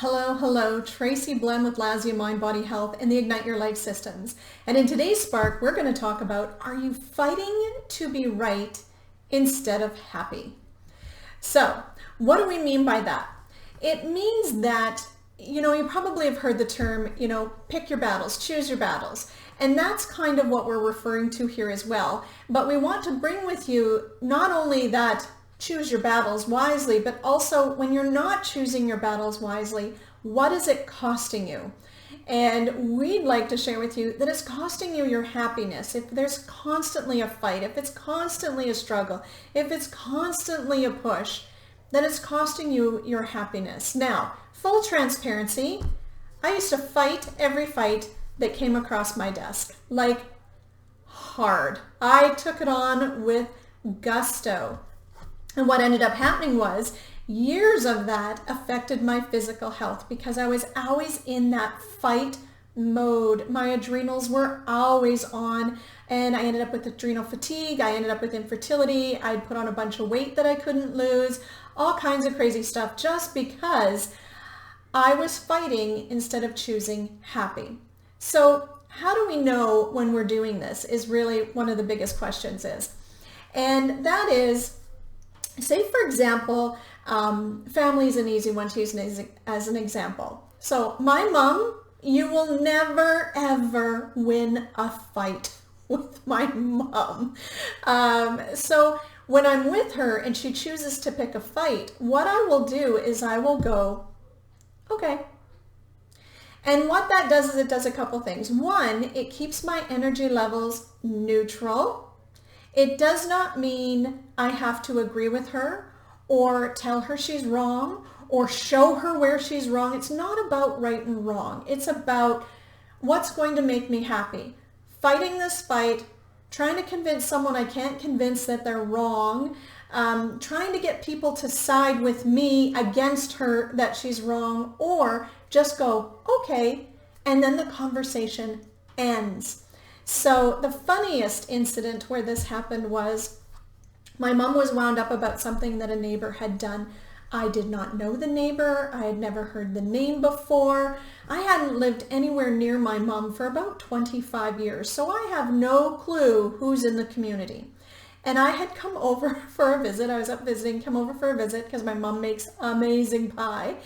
Hello, hello, Tracy Blehm with Lazia Mind, Body Health and the Ignite Your Life Systems. And in today's Spark, we're going to talk about, are you fighting to be right instead of happy? So what do we mean by that? It means that, you probably have heard the term, pick your battles, choose your battles. And that's kind of what we're referring to here as well. But we want to bring with you not only that choose your battles wisely, but also when you're not choosing your battles wisely, what is it costing you? And we'd like to share with you that it's costing you your happiness. If there's constantly a fight, if it's constantly a struggle, if it's constantly a push, then it's costing you your happiness. Now, full transparency, I used to fight every fight that came across my desk, like hard. I took it on with gusto. And what ended up happening was years of that affected my physical health because I was always in that fight mode. My adrenals were always on and I ended up with adrenal fatigue. I ended up with infertility. I'd put on a bunch of weight that I couldn't lose, all kinds of crazy stuff just because I was fighting instead of choosing happy. So how do we know when we're doing this is really one of the biggest questions is. And that is, say, for example, family is an easy one to use as an example. So my mom, you will never, ever win a fight with my mom. So when I'm with her and she chooses to pick a fight, what I will do is I will go, okay. And what that does is it does a couple things. One, it keeps my energy levels neutral. It does not mean I have to agree with her or tell her she's wrong or show her where she's wrong. It's not about right and wrong. It's about what's going to make me happy. Fighting this fight, trying to convince someone I can't convince that they're wrong, trying to get people to side with me against her that she's wrong, or just go, okay, and then the conversation ends. So the funniest incident where this happened was my mom was wound up about something that a neighbor had done. I did not know the neighbor. I had never heard the name before. I hadn't lived anywhere near my mom for about 25 years, so I have no clue who's in the community. And I had come over for a visit. I was up visiting, come over for a visit because my mom makes amazing pie.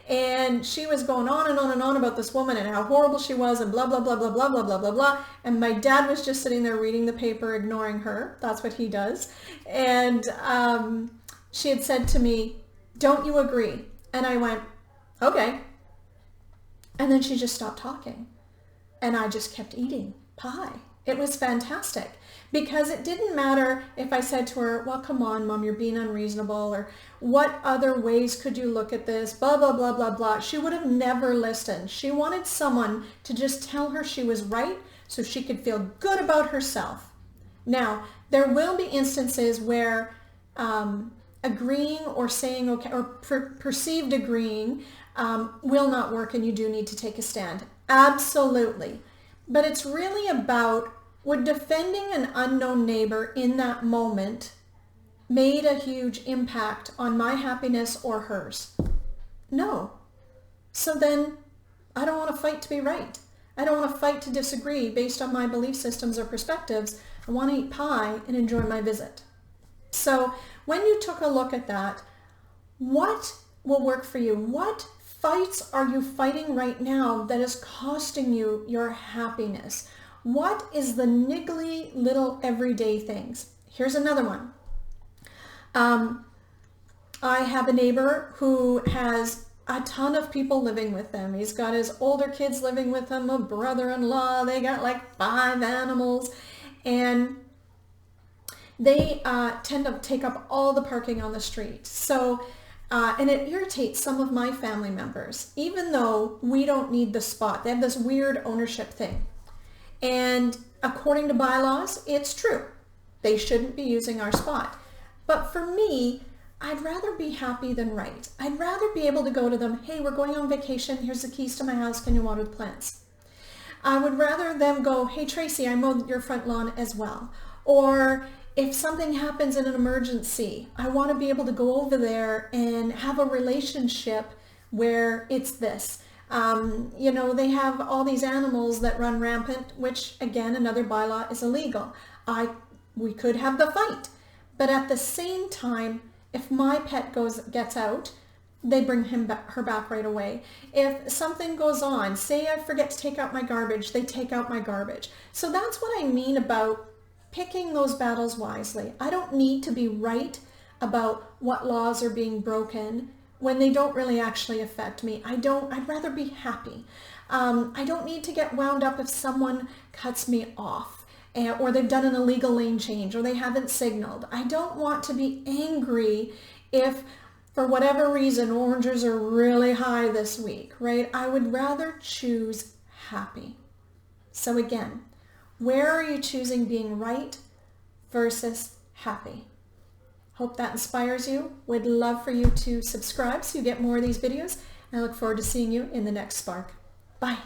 And she was going on and on and on about this woman and how horrible she was and blah, blah, blah, blah, blah, blah, blah, blah, blah. And my dad was just sitting there reading the paper, ignoring her. That's what he does. And she had said to me, don't you agree? And I went, okay. And then she just stopped talking. And I just kept eating pie. It was fantastic. Because it didn't matter if I said to her, well, come on, Mom, you're being unreasonable, or what other ways could you look at this, blah, blah, blah, blah, blah. She would have never listened. She wanted someone to just tell her she was right so she could feel good about herself. Now, there will be instances where agreeing or saying okay, or perceived agreeing will not work and you do need to take a stand. Absolutely. But it's really about, would defending an unknown neighbor in that moment made a huge impact on my happiness or hers? No. So then I don't want to fight to be right. I don't want to fight to disagree based on my belief systems or perspectives. I want to eat pie and enjoy my visit. So when you took a look at that, what will work for you? What fights are you fighting right now that is costing you your happiness? What is the niggly little everyday things? Here's another one. I have a neighbor who has a ton of people living with them. He's got his older kids living with him, a brother-in-law. They got like 5 animals. And they tend to take up all the parking on the street. So, and it irritates some of my family members, even though we don't need the spot. They have this weird ownership thing. And according to bylaws, it's true. They shouldn't be using our spot. But for me, I'd rather be happy than right. I'd rather be able to go to them, hey, we're going on vacation. Here's the keys to my house. Can you water the plants? I would rather them go, hey, Tracy, I mowed your front lawn as well. Or if something happens in an emergency, I want to be able to go over there and have a relationship where it's this. You know, they have all these animals that run rampant, which again, another bylaw is illegal. We could have the fight, but at the same time, if my pet gets out, they bring her back right away. If something goes on, say I forget to take out my garbage, they take out my garbage. So that's what I mean about picking those battles wisely. I don't need to be right about what laws are being broken when they don't really actually affect me. I'd rather be happy. I don't need to get wound up if someone cuts me off, or they've done an illegal lane change, or they haven't signaled. I don't want to be angry if, for whatever reason, oranges are really high this week, right? I would rather choose happy. So again, where are you choosing being right versus happy? Hope that inspires you. Would love for you to subscribe so you get more of these videos. I look forward to seeing you in the next Spark. Bye.